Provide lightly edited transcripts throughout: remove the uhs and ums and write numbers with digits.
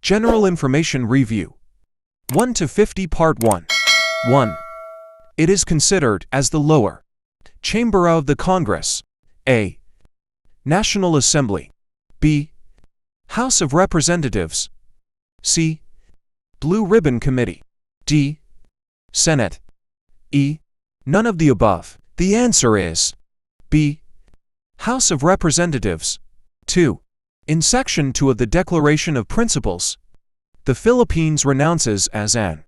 General Information Review 1 to 50 Part 1. 1. It is considered as the lower chamber of the Congress. A. National Assembly. B. House of Representatives. C. Blue Ribbon Committee. D. Senate. E. None of the above. The answer is B. House of Representatives. 2. In Section 2 of the Declaration of Principles, the Philippines renounces as an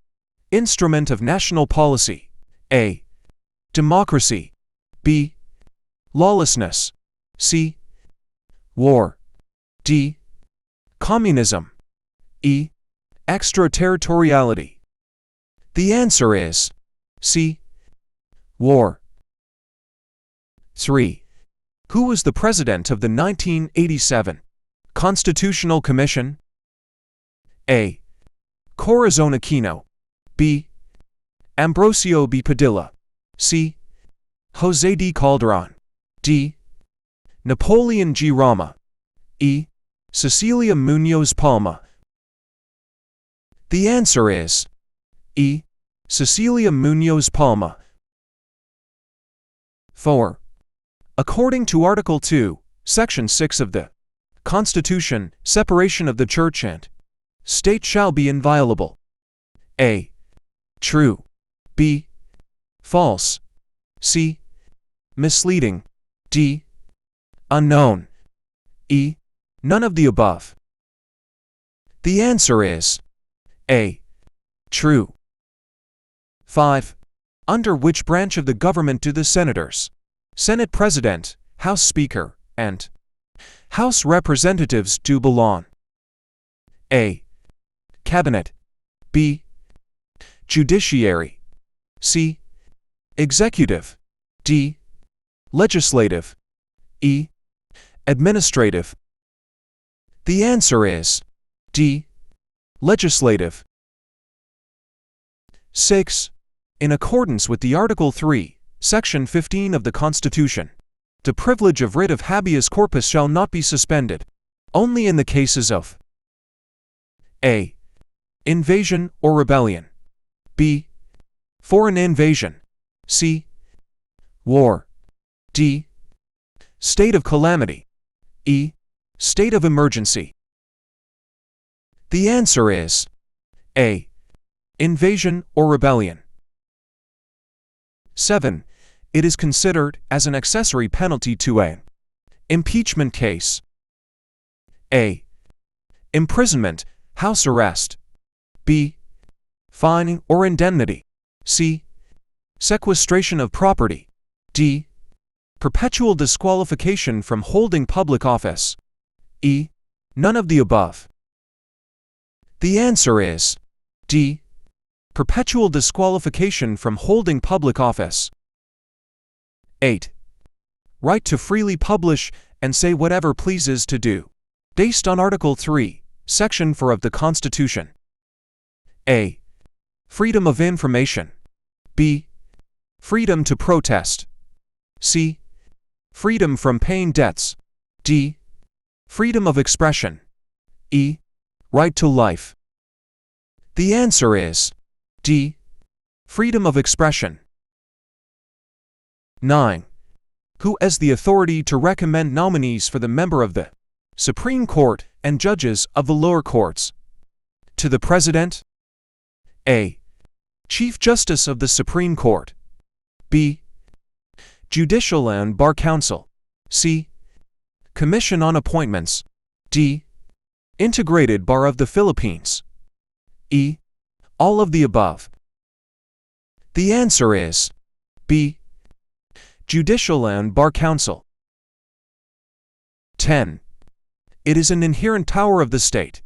instrument of national policy A. Democracy. B. Lawlessness. C. War. D. Communism. E. Extraterritoriality. The answer is C. War. 3. Who was the president of the 1987 Constitutional Commission? A. Corazon Aquino. B. Ambrosio B. Padilla. C. Jose D. Calderon. D. Napoleon G. Rama. E. Cecilia Muñoz Palma. The answer is E. Cecilia Muñoz Palma. 4. According to Article 2, Section 6 of the Constitution, separation of the church and state shall be inviolable. A. True. B. False. C. Misleading. D. Unknown. E. None of the above. The answer is A. True. 5. Under which branch of the government do the senators, Senate President, House Speaker, and House Representatives do belong? A. Cabinet. B. Judiciary. C. Executive. D. Legislative. E. Administrative. The answer is D. Legislative. 6. In accordance with the Article 3, Section 15 of the Constitution, the privilege of writ of habeas corpus shall not be suspended, only in the cases of A. Invasion or rebellion. B. Foreign invasion. C. War. D. State of calamity. E. State of emergency. The answer is A. Invasion or rebellion. 7. It is considered as an accessory penalty to an impeachment case. A. Imprisonment, house arrest. B. Fine or indemnity. C. Sequestration of property. D. Perpetual disqualification from holding public office. E. None of the above. The answer is D. Perpetual disqualification from holding public office. 8. Right to freely publish and say whatever pleases to do, based on Article 3, Section 4 of the Constitution. A. Freedom of information. B. Freedom to protest. C. Freedom from paying debts. D. Freedom of expression. E. Right to life. The answer is D. Freedom of expression. 9. Who has the authority to recommend nominees for the member of the Supreme Court and judges of the lower courts? To the President. A. Chief Justice of the Supreme Court. B. Judicial and Bar Council. C. Commission on Appointments. D. Integrated Bar of the Philippines. E. All of the above. The answer is B. Judicial and Bar Council. 10. It is an inherent power of the state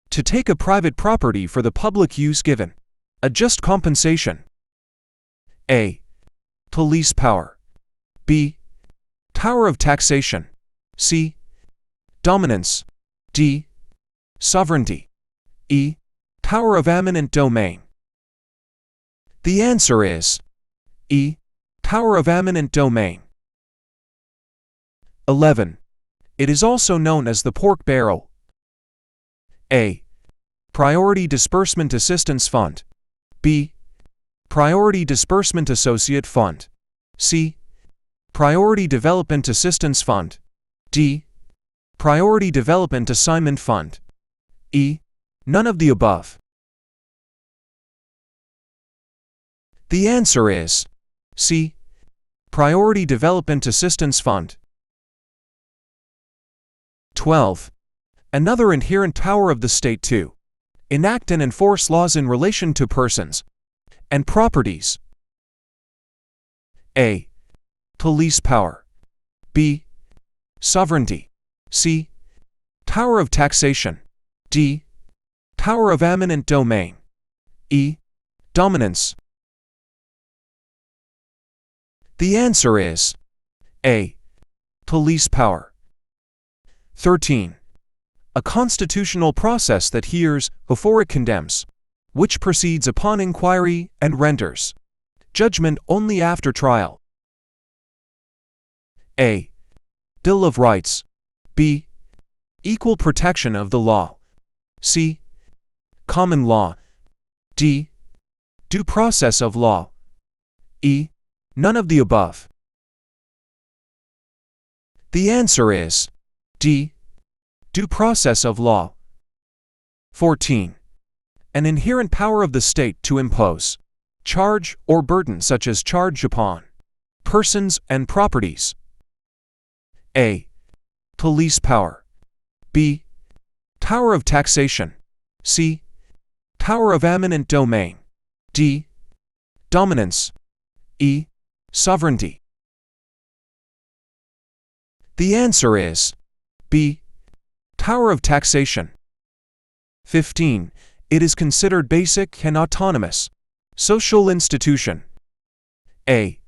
to take a private property for the public use given a just compensation. A. Police power. B. Power of taxation. C. Dominance. D. Sovereignty. E. Power of eminent domain. The answer is E. Power of eminent domain. 11. It is also known as the pork barrel. A. Priority Disbursement Assistance Fund. B. Priority Disbursement Associate Fund. C. Priority Development Assistance Fund. D. Priority Development Assignment Fund. E. None of the above. The answer is C. Priority Development Assistance Fund. 12. Another inherent power of the state to enact and enforce laws in relation to persons and properties. A. Police power. B. Sovereignty. C. Power of taxation. D. Power of eminent domain. E. Dominance. The answer is A. Police power. 13. A constitutional process that hears before it condemns, which proceeds upon inquiry and renders judgment only after trial. A. Bill of Rights. B. Equal protection of the law. C. Common law. D. Due process of law. E. None of the above. The answer is D. Due process of law. 14. An inherent power of the state to impose charge or burden such as charge upon persons and properties. A. Police power. B. Power of taxation. C. Power of eminent domain. D. Dominance. E. Sovereignty. The answer is B. Power of taxation. 15. It is considered basic and autonomous social institution. A.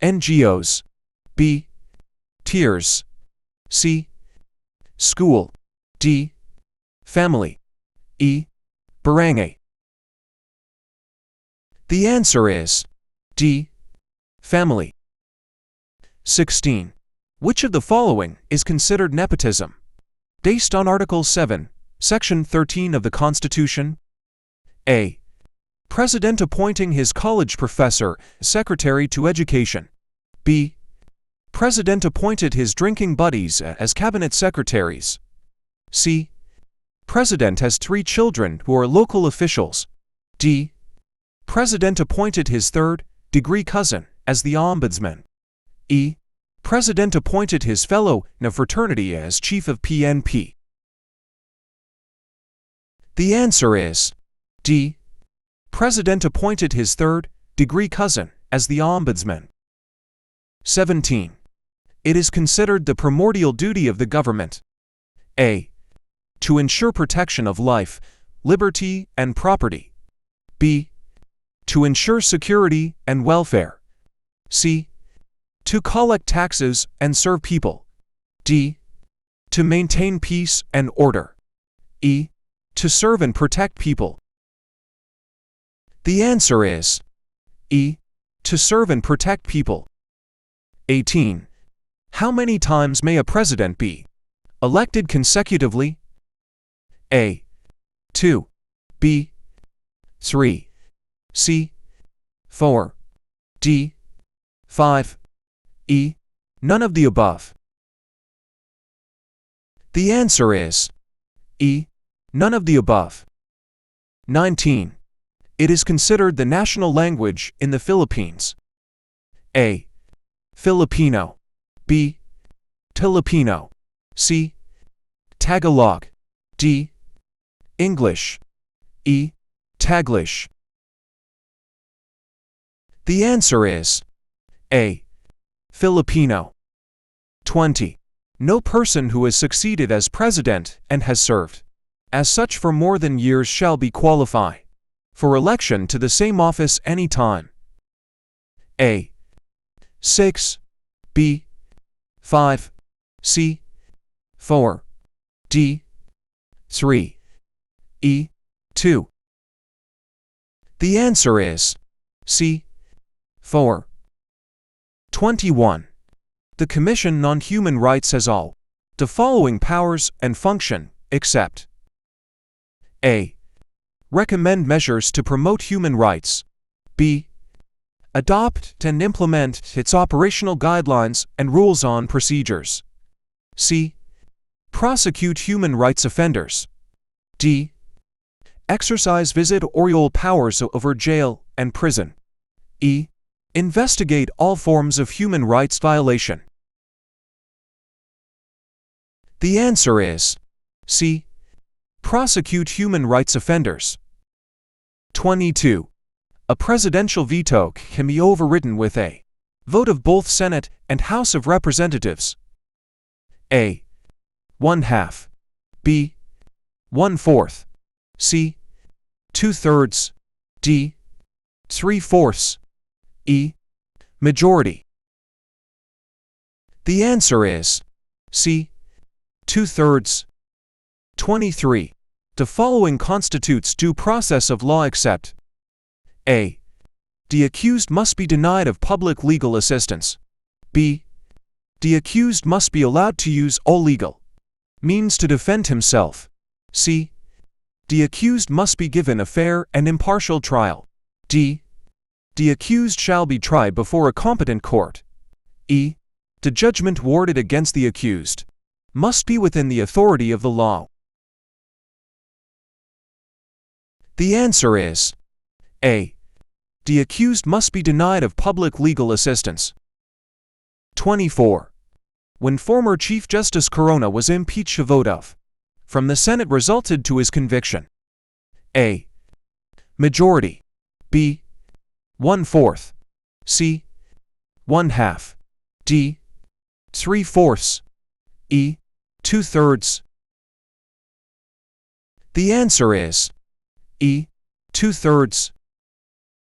NGOs. B. Tiers. C. School. D. Family. E. Barangay. The answer is D. Family. 16. Which of the following is considered nepotism? Based on Article 7, Section 13 of the Constitution? A. President appointing his college professor secretary to education. B. President appointed his drinking buddies as cabinet secretaries. C. President has 3 children who are local officials. D. President appointed his third-degree cousin as the ombudsman. E. President appointed his fellow in a fraternity as chief of PNP. The answer is D. President appointed his third-degree cousin as the ombudsman. 17. It is considered the primordial duty of the government. A. To ensure protection of life, liberty, and property. B. To ensure security and welfare. C. To collect taxes and serve people. D. To maintain peace and order. E. To serve and protect people. The answer is E. To serve and protect people. 18. How many times may a president be elected consecutively? A. 2. B. 3. C. 4. D. 5. E. None of the above. The answer is E. None of the above. 19. It is considered the national language in the Philippines. A. Filipino. B. Filipino. C. Tagalog. D. English. E. Taglish. The answer is A. Filipino. 20. No person who has succeeded as president and has served as such for more than years shall be qualified for election to the same office any time. A. 6. B. 5. C. 4. D. 3. E. 2. The answer is C. 4. 21. The Commission on Human Rights has all the following powers and function, except A. recommend measures to promote human rights. B. Adopt and implement its operational guidelines and rules on procedures. C. Prosecute human rights offenders. D. Exercise visitorial powers over jail and prison. E. Investigate all forms of human rights violation. The answer is C. Prosecute human rights offenders. 22. A presidential veto can be overridden with a vote of both Senate and House of Representatives. A. 1/2. B. 1/4. C. 2/3. D. 3/4. E. Majority. The answer is C. 2/3. 23. The following constitutes due process of law except A. The accused must be denied of public legal assistance. B. The accused must be allowed to use all legal means to defend himself. C. The accused must be given a fair and impartial trial. D. The accused shall be tried before a competent court. E. The judgment worded against the accused must be within the authority of the law. The answer is A. The accused must be denied of public legal assistance. 24. When former Chief Justice Corona was impeached, a vote of from the Senate resulted to his conviction. A. Majority. B. 1/4. C. 1/2. D. 3/4. E. 2/3. The answer is E. 2/3.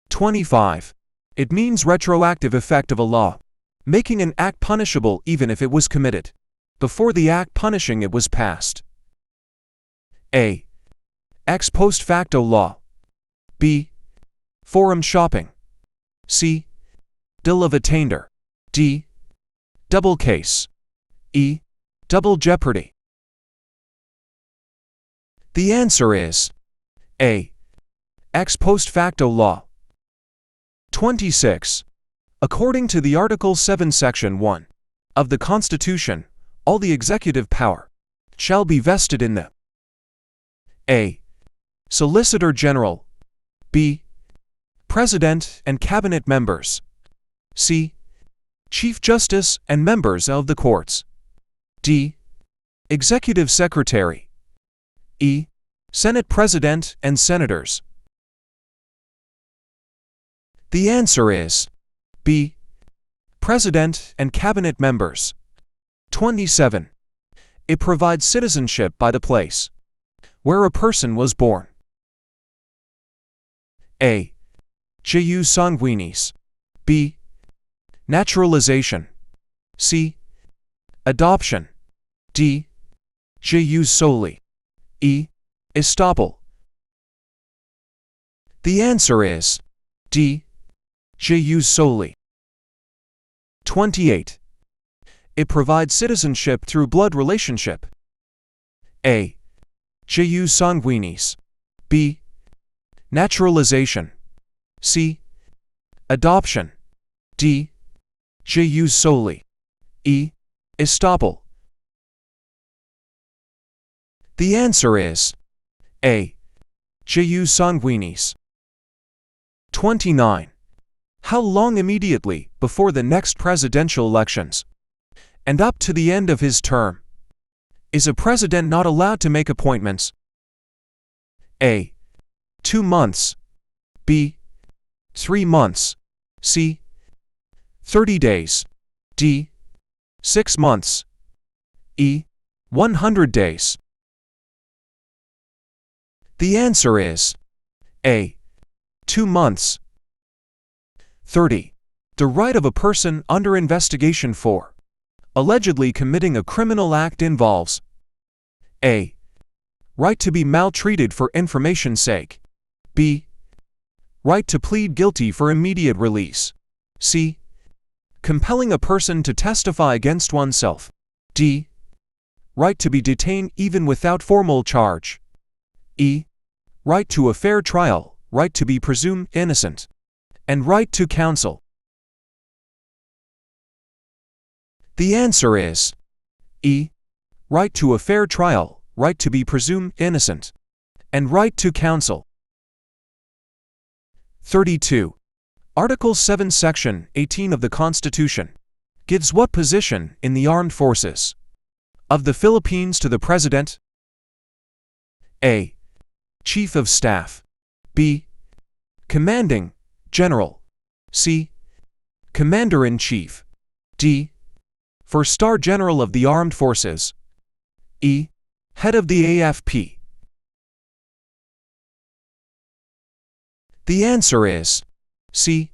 25. It means retroactive effect of a law, making an act punishable even if it was committed before the act punishing it was passed. A. Ex post facto law. B. Forum shopping. C. Bill of attainder. D. Double case. E. Double jeopardy. The answer is A. Ex post facto law. 26. According to the Article 7, Section 1 of the Constitution, all the executive power shall be vested in the A. Solicitor General. B. President and Cabinet members. C. Chief Justice and members of the courts. D. Executive Secretary. E. Senate President and Senators. The answer is B. President and Cabinet members. 27. It provides citizenship by the place where a person was born. A. Jus sanguinis. B. Naturalization. C. Adoption. D. Jus soli. E. Estoppel. The answer is D. Jus soli. 28. It provides citizenship through blood relationship. A. Jus sanguinis. B. Naturalization. C. Adoption. D. Jus soli. E. Estoppel. The answer is A. Jus sanguinis. 29. How long immediately before the next presidential elections and up to the end of his term is a president not allowed to make appointments? A. 2 months. B. 3 months. C. 30 days. D. 6 months. E. 100 days. The answer is A. 2 months. 30. The right of a person under investigation for allegedly committing a criminal act involves A. Right to be maltreated for information's sake. B. Right to plead guilty for immediate release. C. Compelling a person to testify against oneself. D. Right to be detained even without formal charge. E. right to a fair trial, right to be presumed innocent, and right to counsel? The answer is E. Right to a fair trial, right to be presumed innocent, and right to counsel. 32. Article 7, Section 18 of the Constitution gives what position in the armed forces of the Philippines to the President? A. Chief of Staff. B. Commanding General. C. Commander-in-Chief. D. First Star General of the Armed Forces. E. Head of the AFP. The answer is C.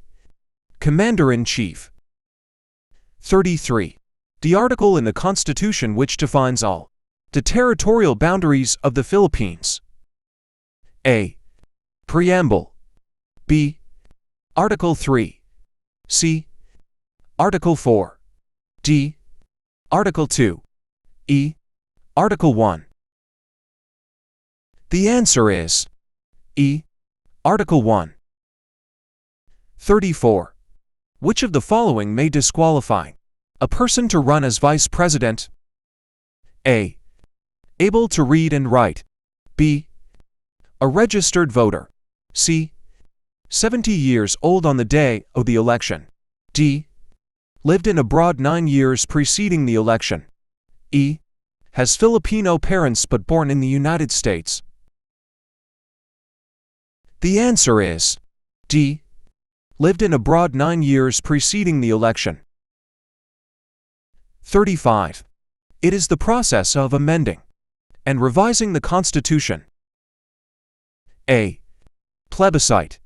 Commander-in-Chief. 33. The article in the Constitution which defines all the territorial boundaries of the Philippines. A. Preamble. B. Article 3. C. Article 4. D. Article 2. E. Article 1. The answer is E. Article 1. 34. Which of the following may disqualify a person to run as vice president? A. Able to read and write. B. A registered voter. C. 70 years old on the day of the election. D. Lived in abroad 9 years preceding the election. E. Has Filipino parents but born in the United States. The answer is D. Lived in abroad 9 years preceding the election. 35. It is the process of amending and revising the Constitution. A. Plebiscite.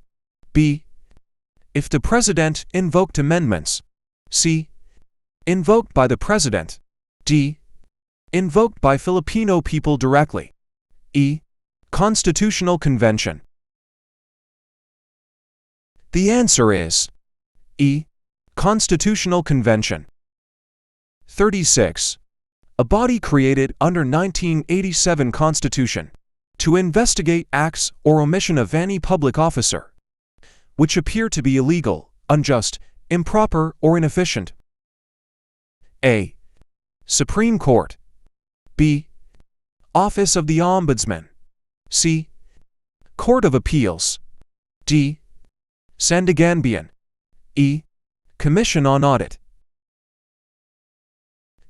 B. If the President invoked amendments. C. Invoked by the President. D. Invoked by Filipino people directly. E. Constitutional Convention. The answer is E. Constitutional Convention. 36. A body created under 1987 Constitution to investigate acts or omission of any public officer which appear to be illegal, unjust, improper, or inefficient. A. Supreme Court. B. Office of the Ombudsman. C. Court of Appeals. D. Sandiganbayan. E. Commission on Audit.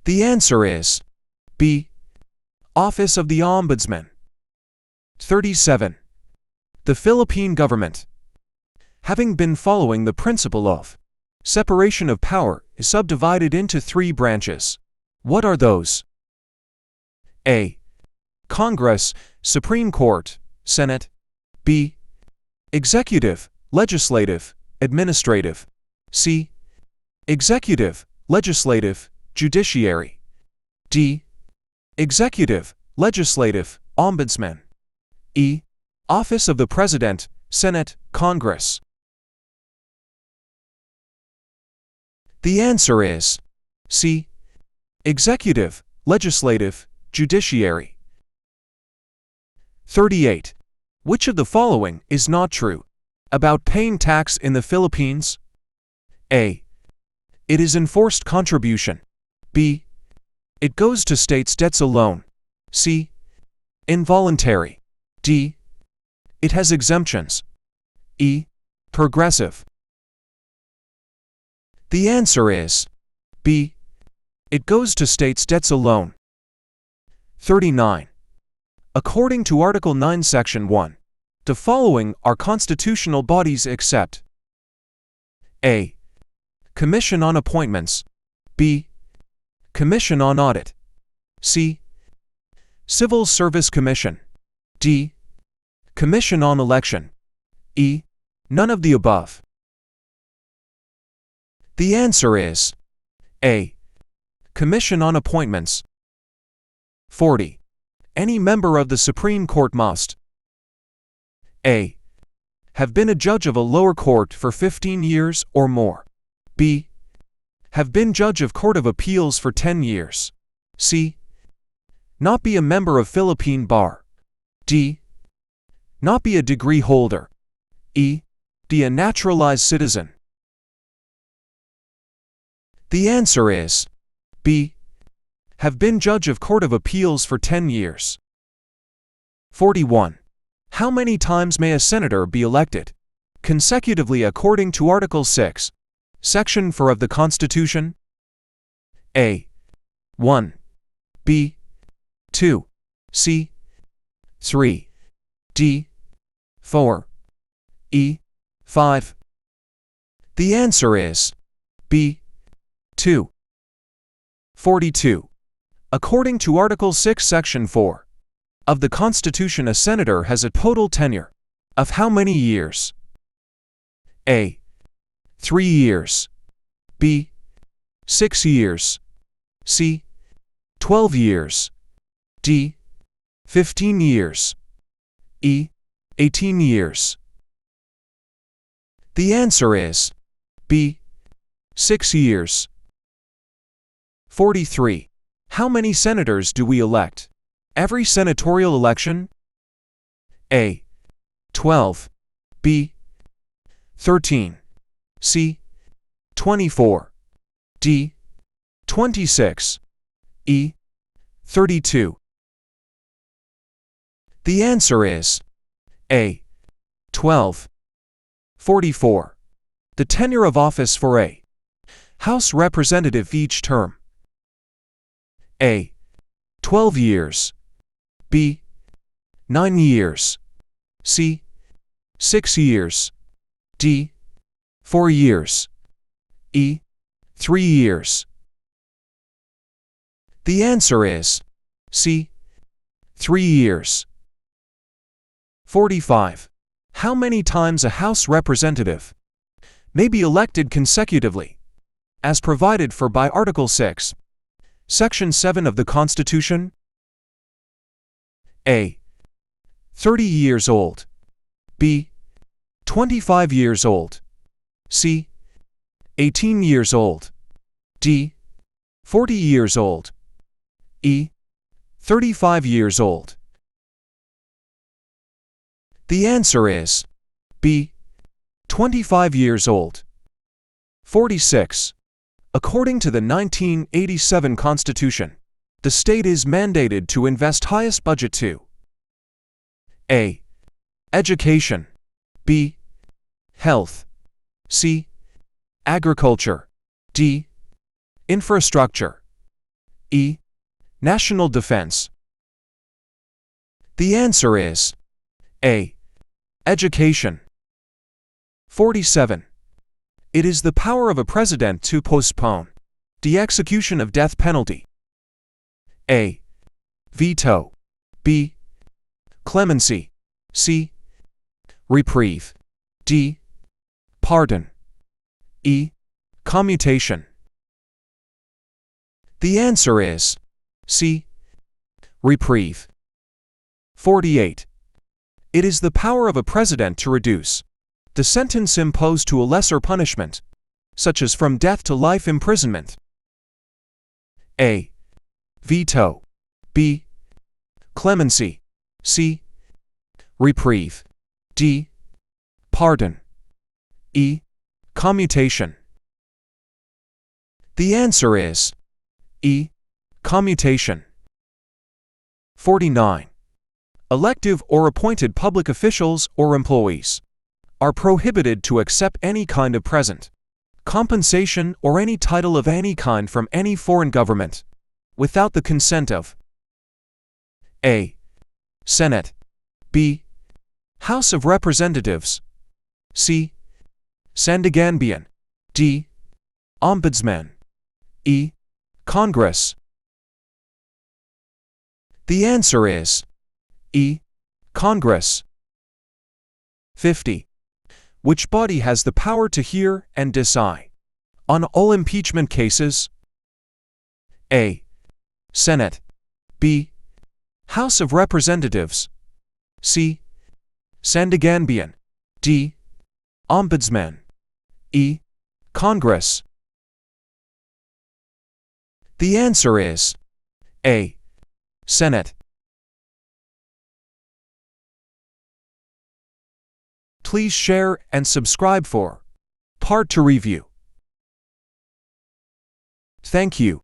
The answer is B. Office of the Ombudsman. 37. The Philippine Government, having been following the principle of separation of power, is subdivided into 3 branches. What are those? A. Congress, Supreme Court, Senate. B. Executive, Legislative, Administrative. C. Executive, Legislative, Judiciary. D. Executive, Legislative, Ombudsman. E. Office of the President, Senate, Congress. The answer is C. Executive, Legislative, Judiciary. 38. Which of the following is not true about paying tax in the Philippines? A. It is enforced contribution. B. It goes to states' debts alone. C. Involuntary. D. It has exemptions. E. Progressive. The answer is B. It goes to states' debts alone. 39. According to Article 9, Section 1, the following are constitutional bodies except A. Commission on Appointments. B. Commission on Audit. C. Civil Service Commission. D. Commission on Election. E. None of the above. The answer is A. Commission on Appointments. 40. Any member of the Supreme Court must A. Have been a judge of a lower court for 15 years or more. B. Have been judge of Court of Appeals for 10 years. C. Not be a member of Philippine Bar. D. Not be a degree holder. E. Be a naturalized citizen. The answer is B. Have been judge of Court of Appeals for 10 years. 41. How many times may a senator be elected? Consecutively according to Article 6, Section 4 of the Constitution? A. 1. B. 2. C. 3. D. 4. E. 5. The answer is B. 2. 42. According to Article 6, Section 4 of the Constitution, a senator has a total tenure of how many years? A. 3 years. B. 6 years. C. 12 years. D. 15 years. E. 18 years. The answer is B. 6 years. 43. How many senators do we elect every senatorial election? A. 12. B. 13. C. 24. D. 26. E. 32. The answer is A. 12. 44. The tenure of office for a House representative each term. A. 12 years. B. 9 years. C. 6 years. D. 4 years. E. 3 years. The answer is C. 3 years. 45. How many times a House representative may be elected consecutively, as provided for by Article 6, Section 7 of the Constitution? A. 30 years old. B. 25 years old. C. 18 years old. D. 40 years old. E. 35 years old. The answer is B. 25 years old. 46. According to the 1987 Constitution, the state is mandated to invest highest budget to A. Education. B. Health. C. Agriculture. D. Infrastructure. E. National defense. The answer is A. Education. 47. It is the power of a president to postpone the execution of death penalty. A. Veto. B. Clemency. C. Reprieve. D. Pardon. E. Commutation. The answer is C. Reprieve. 48. It is the power of a president to reduce the sentence imposed to a lesser punishment, such as from death to life imprisonment. A. Veto. B. Clemency. C. Reprieve. D. Pardon. E. Commutation. The answer is E. Commutation. 49. Elective or appointed public officials or employees are prohibited to accept any kind of present, compensation, or any title of any kind from any foreign government without the consent of A. Senate. B. House of Representatives. C. Sandiganbayan. D. Ombudsman. E. Congress. The answer is E. Congress. 50. Which body has the power to hear and decide on all impeachment cases? A. Senate. B. House of Representatives. C. Sandiganbayan. D. Ombudsman. E. Congress. The answer is A. Senate. please share and subscribe for Part 2 review. Thank you.